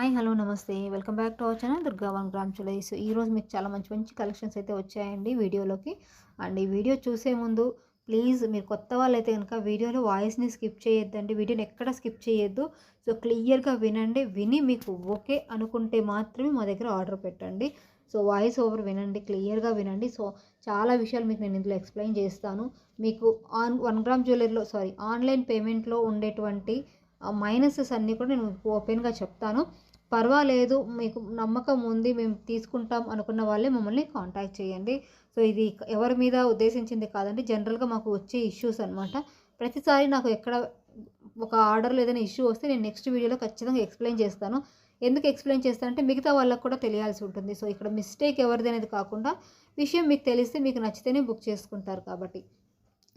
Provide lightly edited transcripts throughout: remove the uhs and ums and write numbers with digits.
Hi hello నమస్తే welcome back to our channel Durga one gram jewelleries. ఈరోజు మీకు చాలా మంచి మంచి కలెక్షన్స్ అయితే వచ్చాయండి వీడియోలోకి. అండ్ ఈ వీడియో చూసే ముందు ప్లీజ్ మీరు కొత్త వాళ్ళైతే కనుక వీడియోలో వాయిస్ని స్కిప్ చేయొద్దండి, వీడియోని ఎక్కడ స్కిప్ చేయొద్దు. సో క్లియర్గా వినండి, విని మీకు ఓకే అనుకుంటే మాత్రమే మా దగ్గర ఆర్డర్ పెట్టండి. సో వాయిస్ ఓవర్ వినండి, క్లియర్గా వినండి. సో చాలా విషయాలు మీకు నేను ఇందులో ఎక్స్ప్లెయిన్ చేస్తాను. మీకు 1 గ్రామ్ జ్యువెలరీలో ఆన్లైన్ పేమెంట్లో ఉండేటువంటి మైనసెస్ అన్నీ కూడా నేను ఓపెన్గా చెప్తాను. పర్వాలేదు, మీకు నమ్మకం ఉంది, మేము తీసుకుంటాం అనుకున్న వాళ్ళే మమ్మల్ని కాంటాక్ట్ చేయండి. సో ఇది ఎవరి మీద ఉద్దేశించింది కాదండి, జనరల్గా మాకు వచ్చే ఇష్యూస్ అనమాట. ప్రతిసారి నాకు ఎక్కడ ఒక ఆర్డర్లో ఏదైనా ఇష్యూ వస్తే నేను నెక్స్ట్ వీడియోలో ఖచ్చితంగా ఎక్స్ప్లెయిన్ చేస్తాను. ఎందుకు ఎక్స్ప్లెయిన్ చేస్తానంటే మిగతా వాళ్ళకు కూడా తెలియాల్సి ఉంటుంది. సో ఇక్కడ మిస్టేక్ ఎవరిది అనేది కాకుండా విషయం మీకు తెలిస్తే మీకు నచ్చితేనే బుక్ చేసుకుంటారు కాబట్టి.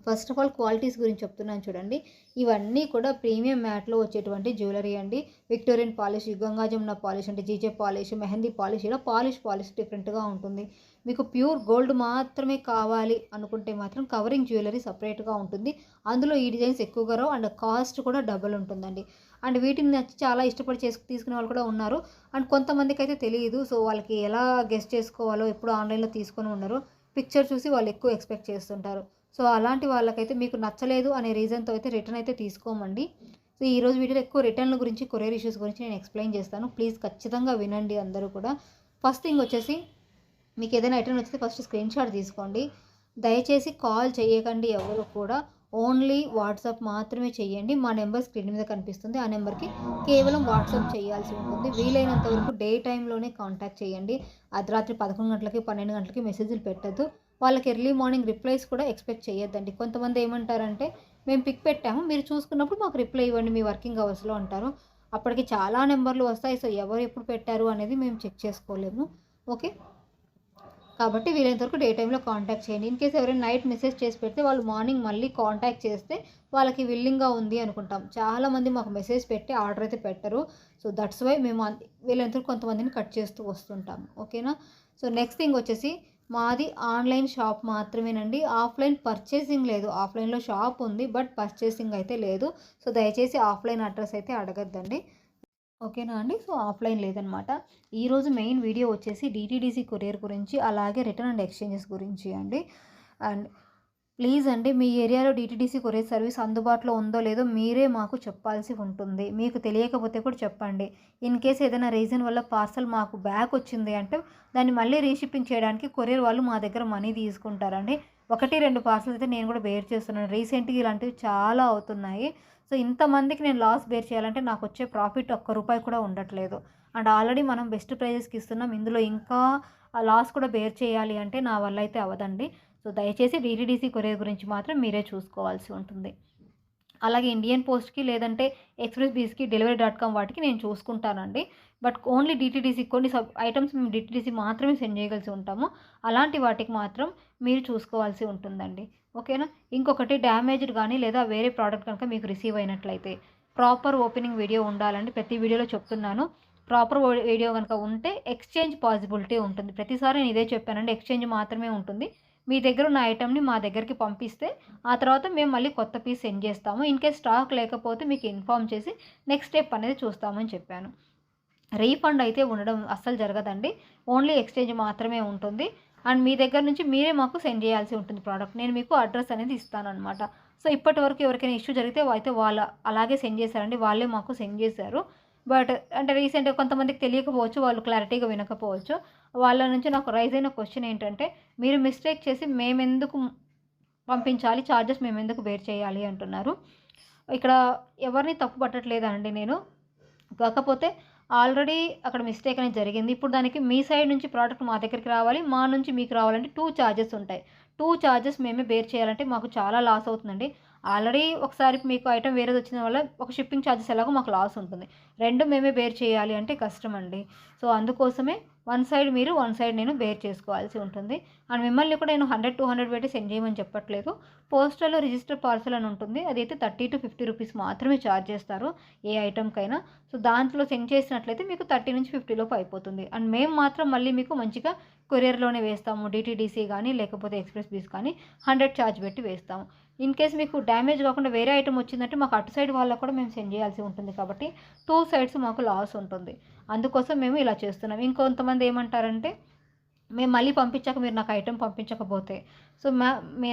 ఫస్ట్ ఆఫ్ ఆల్ క్వాలిటీస్ గురించి చెప్తున్నాను చూడండి. ఇవన్నీ కూడా ప్రీమియం మ్యాట్లో వచ్చేటువంటి జ్యువెలరీ అండి. Victorian polish, Ganga Jamuna polish అంటే జీజే పాలిష్, మెహందీ పాలిష్, ఇలా పాలిష్ డిఫరెంట్గా ఉంటుంది. మీకు ప్యూర్ గోల్డ్ మాత్రమే కావాలి అనుకుంటే మాత్రం కవరింగ్ జ్యువెలరీ సపరేట్గా ఉంటుంది. అందులో ఈ డిజైన్స్ ఎక్కువగా రావు అండ్ కాస్ట్ కూడా డబుల్ ఉంటుందండి. అండ్ వీటిని నచ్చి చాలా ఇష్టపడి తీసుకునే వాళ్ళు కూడా ఉన్నారు. అండ్ కొంతమందికి అయితే తెలియదు. సో వాళ్ళకి ఎలా గెస్ట్ చేసుకోవాలో, ఎప్పుడు ఆన్లైన్లో తీసుకొని ఉండరు, పిక్చర్ చూసి వాళ్ళు ఎక్కువ ఎక్స్పెక్ట్ చేస్తుంటారు. సో అలాంటి వాళ్ళకైతే మీకు నచ్చలేదు అనే రీజన్తో అయితే రిటర్న్ అయితే తీసుకోమండి. సో ఈరోజు వీడియోలో ఎక్కువ రిటర్న్ల గురించి, కొరియర్ ఇష్యూస్ గురించి నేను ఎక్స్ప్లెయిన్ చేస్తాను. ప్లీజ్ ఖచ్చితంగా వినండి అందరూ కూడా. ఫస్ట్ థింగ్ వచ్చేసి, మీకు ఏదైనా రిటర్న్ వచ్చితే ఫస్ట్ స్క్రీన్ షాట్ తీసుకోండి. దయచేసి కాల్ చేయకండి ఎవరు కూడా, ఓన్లీ వాట్సాప్ మాత్రమే చేయండి. మా నెంబర్ స్క్రీన్ మీద కనిపిస్తుంది, ఆ నెంబర్కి కేవలం వాట్సాప్ చేయాల్సి ఉంటుంది. వీలైనంత వరకు డే టైంలోనే కాంటాక్ట్ చేయండి. అర్ధరాత్రి 11 గంటలకి 12 గంటలకి మెసేజ్లు పెట్టద్దు. వాళ్ళకి ఎర్లీ మార్నింగ్ రిప్లైస్ కూడా ఎక్స్పెక్ట్ చేయొద్దండి. కొంతమంది ఏమంటారంటే, మేము పిక్ పెట్టాము, మీరు చూసుకున్నప్పుడు మాకు రిప్లై ఇవ్వండి మీ వర్కింగ్ అవర్స్లో అంటారు. అప్పటికి చాలా నెంబర్లు వస్తాయి. సో ఎవరు ఎప్పుడు పెట్టారు అనేది మేము చెక్ చేసుకోలేము. ఓకే, కాబట్టి వీలైనంత వరకు డే టైంలో కాంటాక్ట్ చేయండి. ఇన్ కేసు ఎవరైనా నైట్ మెసేజ్ చేసి పెడితే వాళ్ళు మార్నింగ్ మళ్ళీ కాంటాక్ట్ చేస్తే వాళ్ళకి విల్లింగ్గా ఉంది అనుకుంటాం. చాలామంది మాకు మెసేజ్ పెట్టి ఆర్డర్ అయితే పెట్టరు. సో దట్స్ వై మేము వీలైనంత వరకు కొంతమందిని కట్ చేస్తూ వస్తుంటాము. ఓకేనా. సో నెక్స్ట్ థింగ్ వచ్చేసి, మాది ఆన్లైన్ షాప్ మాత్రమేనండి, ఆఫ్లైన్ పర్చేసింగ్ లేదు. ఆఫ్లైన్లో షాప్ ఉంది బట్ పర్చేసింగ్ అయితే లేదు. సో దయచేసి ఆఫ్లైన్ అడ్రస్ అయితే అడగద్దండి. ఓకేనా అండి. సో ఆఫ్లైన్ లేదనమాట. ఈరోజు మెయిన్ వీడియో వచ్చేసి డిటీడీసీ కొరియర్ గురించి, అలాగే రిటర్న్ అండ్ ఎక్స్చేంజెస్ గురించి అండి. అండ్ ప్లీజ్ అండి, మీ ఏరియాలో డిటీడీసీ కొరియర్ సర్వీస్ అందుబాటులో ఉందో లేదో మీరే మాకు చెప్పాల్సి ఉంటుంది. మీకు తెలియకపోతే కూడా చెప్పండి. ఇన్ కేస్ ఏదైనా రీజన్ వల్ల పార్సల్ మాకు బ్యాక్ వచ్చింది అంటే దాన్ని మళ్ళీ రీషిప్పింగ్ చేయడానికి కొరియర్ వాళ్ళు మా దగ్గర మనీ తీసుకుంటారండి. 1-2 పార్సల్స్ అయితే నేను కూడా బేర్ చేస్తున్నాను. రీసెంట్గా ఇలాంటివి చాలా అవుతున్నాయి. సో ఇంతమందికి నేను లాస్ బేర్ చేయాలంటే నాకు వచ్చే ప్రాఫిట్ ₹1 కూడా ఉండట్లేదు. అండ్ ఆల్రెడీ మనం బెస్ట్ ప్రైజెస్కి ఇస్తున్నాం, ఇందులో ఇంకా ఆ లాస్ కూడా బేర్ చేయాలి అంటే నా వల్ల అయితే అవ్వదండి. సో దయచేసి డీటీడీసీ కొరియర్ గురించి మాత్రం మీరే చూసుకోవాల్సి ఉంటుంది. అలాగే ఇండియన్ పోస్ట్కి లేదంటే ఎక్స్ప్రెస్ బీస్కి delivery.com వాటికి నేను చూసుకుంటానండి. బట్ ఓన్లీ డిటీడీసీ కొన్ని ఐటమ్స్ మేము డిటీడీసీ మాత్రమే సెండ్ చేయగలిసి ఉంటాము. అలాంటి వాటికి మాత్రం మీరు చూసుకోవాల్సి ఉంటుందండి. ఓకేనా. ఇంకొకటి, డ్యామేజ్డ్ కానీ లేదా వేరే ప్రోడక్ట్ కనుక మీకు రిసీవ్ అయినట్లయితే ప్రాపర్ ఓపెనింగ్ వీడియో ఉండాలండి. ప్రతి వీడియోలో చెప్తున్నాను. ప్రాపర్ వీడియో కనుక ఉంటే ఎక్స్చేంజ్ పాసిబిలిటీ ఉంటుంది. ప్రతిసారి నేను ఇదే చెప్పానండి, ఎక్స్చేంజ్ మాత్రమే ఉంటుంది. మీ దగ్గర ఉన్న ఐటెంని మా దగ్గరికి పంపిస్తే ఆ తర్వాత మేము మళ్ళీ కొత్త పీస్ సెండ్ చేస్తాము. ఇన్ కేస్ స్టాక్ లేకపోతే మీకు ఇన్ఫామ్ చేసి నెక్స్ట్ స్టెప్ అనేది చూస్తామని చెప్పాను. రీఫండ్ అయితే ఉండడం అస్సలు జరగదండి. ఓన్లీ ఎక్స్చేంజ్ మాత్రమే ఉంటుంది. అండ్ మీ దగ్గర నుంచి మీరే మాకు సెండ్ చేయాల్సి ఉంటుంది ప్రోడక్ట్. నేను మీకు అడ్రస్ అనేది ఇస్తానన్నమాట. సో ఇప్పటి వరకు ఎవరికైనా ఇష్యూ జరిగితే అయితే వాళ్ళు అలాగే సెండ్ చేశారండి, వాళ్ళే మాకు సెండ్ చేశారు. బట్ అంటే రీసెంట్గా కొంతమందికి తెలియకపోవచ్చు, వాళ్ళు క్లారిటీగా వినకపోవచ్చు. వాళ్ళ నుంచి నాకు రైజ్ అయిన క్వశ్చన్ ఏంటంటే, మీరు మిస్టేక్ చేసి మేమెందుకు పంపించాలి, ఛార్జెస్ మేమెందుకు బేర్ చేయాలి అంటున్నారు. ఇక్కడ ఎవరిని తప్పు పట్టట్లేదండి నేను. కాకపోతే ఆల్రెడీ అక్కడ మిస్టేక్ అనేది జరిగింది. ఇప్పుడు దానికి మీ సైడ్ నుంచి ప్రోడక్ట్ మా దగ్గరికి రావాలి, మా నుంచి మీకు రావాలంటే 2 ఛార్జెస్ ఉంటాయి. 2 ఛార్జెస్ మేమే బేర్ చేయాలంటే మాకు చాలా లాస్ అవుతుందండి. ఆల్రెడీ ఒకసారి మీకు ఐటెం వేరేది వచ్చిన వల్ల ఒక షిప్పింగ్ ఛార్జెస్ ఎలాగో మాకు లాస్ ఉంటుంది. 2 మేమే బేర్ చేయాలి అంటే కష్టం అండి. సో అందుకోసమే వన్ సైడ్ మీరు, వన్ సైడ్ నేను బేర్ చేసుకోవాల్సి ఉంటుంది. అండ్ మిమ్మల్ని కూడా నేను 100, 200 పెట్టి సెండ్ చేయమని చెప్పట్లేదు. పోస్టల్‌లో రిజిస్టర్ పార్సెల్ అని ఉంటుంది. అదైతే 30 to 50 రూపీస్ మాత్రమే ఛార్జ్ చేస్తారు ఏ ఐటెమ్‌కైనా. సో, దాంట్లో సెండ్ చేసినట్లయితే మీకు 30-50 లోపు అయిపోతుంది. అండ్ మేము మాత్రం మళ్ళీ మీకు మంచిగా కొరియర్‌లోనే వేస్తాము. డీటీడీసీ గానీ, లేకపోతే ఎక్స్‌ప్రెస్ బీస్ కానీ 100 ఛార్జ్ పెట్టి వేస్తాము. ఇన్ కేస్ మీకు డ్యామేజ్ కాకుండా వేరే ఐటెమ్ వచ్చిందంటే మాకు అటు సైడ్ వాళ్ళకి కూడా మేము సెండ్ చేయాల్సి ఉంటుంది కాబట్టి 2 సైడ్స్ మాకు లాస్ ఉంటుంది. అందుకోసం మేము ఇలా చేస్తున్నాం. ఇంకొంతమంది ఏమంటారంటే, మేము మళ్ళీ పంపించాక మీరు నాకు ఐటెమ్ పంపించకపోతే, సో,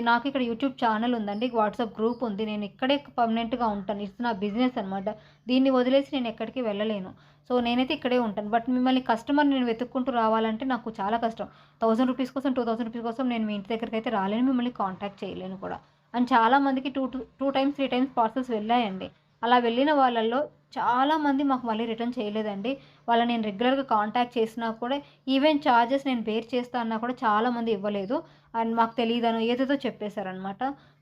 నాకు ఇక్కడ యూట్యూబ్ ఛానల్ ఉందండి, వాట్సాప్ గ్రూప్ ఉంది. నేను ఇక్కడే పర్మనెంట్‌గా ఉంటాను. ఇది నా బిజినెస్ అనమాట. దీన్ని వదిలేసి నేను ఎక్కడికి వెళ్ళలేను. సో, నేనైతే ఇక్కడే ఉంటాను. బట్ మిమ్మల్ని కస్టమర్‌ని నేను వెతుక్కుంటూ రావాలంటే నాకు చాలా కష్టం. 1000 రూపీస్ కోసం, 2000 రూపీస్ కోసం నేను మీ ఇంటి దగ్గరికైతే రాలేను. మిమ్మల్ని కాంటాక్ట్ చేయలేను కూడా. అండ్ చాలామందికి 2 టైమ్స్, 3 టైమ్స్ పార్సెల్స్ వెళ్ళాయండి. అలా వెళ్ళిన వాళ్ళల్లో చాలామంది మాకు మళ్ళీ రిటర్న్ చేయలేదండి. వాళ్ళని నేను రెగ్యులర్‌గా కాంటాక్ట్ చేసినా కూడా ఈవెన్ చార్జెస్ నేను బేర్ చేస్తా అన్నా కూడా చాలామంది ఇవ్వలేదు. అండ్ మాకు తెలీదనో ఏదేదో చెప్పేశారనమాట.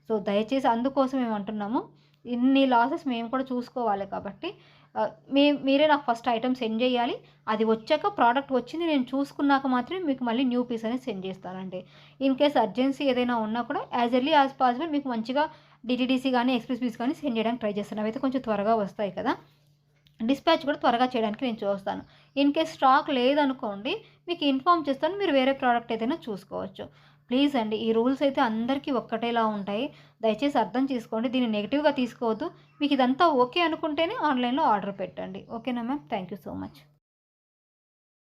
సో, దయచేసి అందుకోసం మేమంటున్నాము. ఇన్ని లాసెస్ మేము కూడా చూసుకోవాలి కాబట్టి మీరే నాకు ఫస్ట్ ఐటెమ్ సెండ్ చేయాలి. అది వచ్చాక ప్రోడక్ట్ వచ్చింది నేను చూసుకున్నాక మాత్రమే మీకు మళ్ళీ న్యూ పీస్ అనేది సెండ్ చేస్తానండి. ఇన్ కేస్ అర్జెన్సీ ఏదైనా ఉన్నా కూడా యాజ్ ఎర్లీ యాజ్ పాసిబుల్ మీకు మంచిగా డీటీడీసీ కానీ, ఎక్స్‌ప్రెస్ బీస్ కానీ సెండ్ చేయడానికి ట్రై చేస్తాను. అవైతే కొంచెం త్వరగా వస్తాయి కదా! డిస్పాచ్ కూడా త్వరగా చేయడానికి నేను చూస్తాను. ఇన్ కేస్ స్టాక్ లేదనుకోండి మీకు ఇన్ఫార్మ్ చేస్తాను. మీరు వేరే ప్రోడక్ట్ ఏదైనా చూసుకోవచ్చు. ప్లీజ్ అండి, ఈ రూల్స్ అయితే అందరికీ ఒక్కటేలా ఉంటాయి. దయచేసి అర్థం చేసుకోండి. దీన్ని నెగెటివ్‌గా తీసుకోవద్దు. మీకు ఇదంతా ఓకే అనుకుంటేనే ఆన్‌లైన్‌లో ఆర్డర్ పెట్టండి. ఓకేనా ma'am? Thank you so much.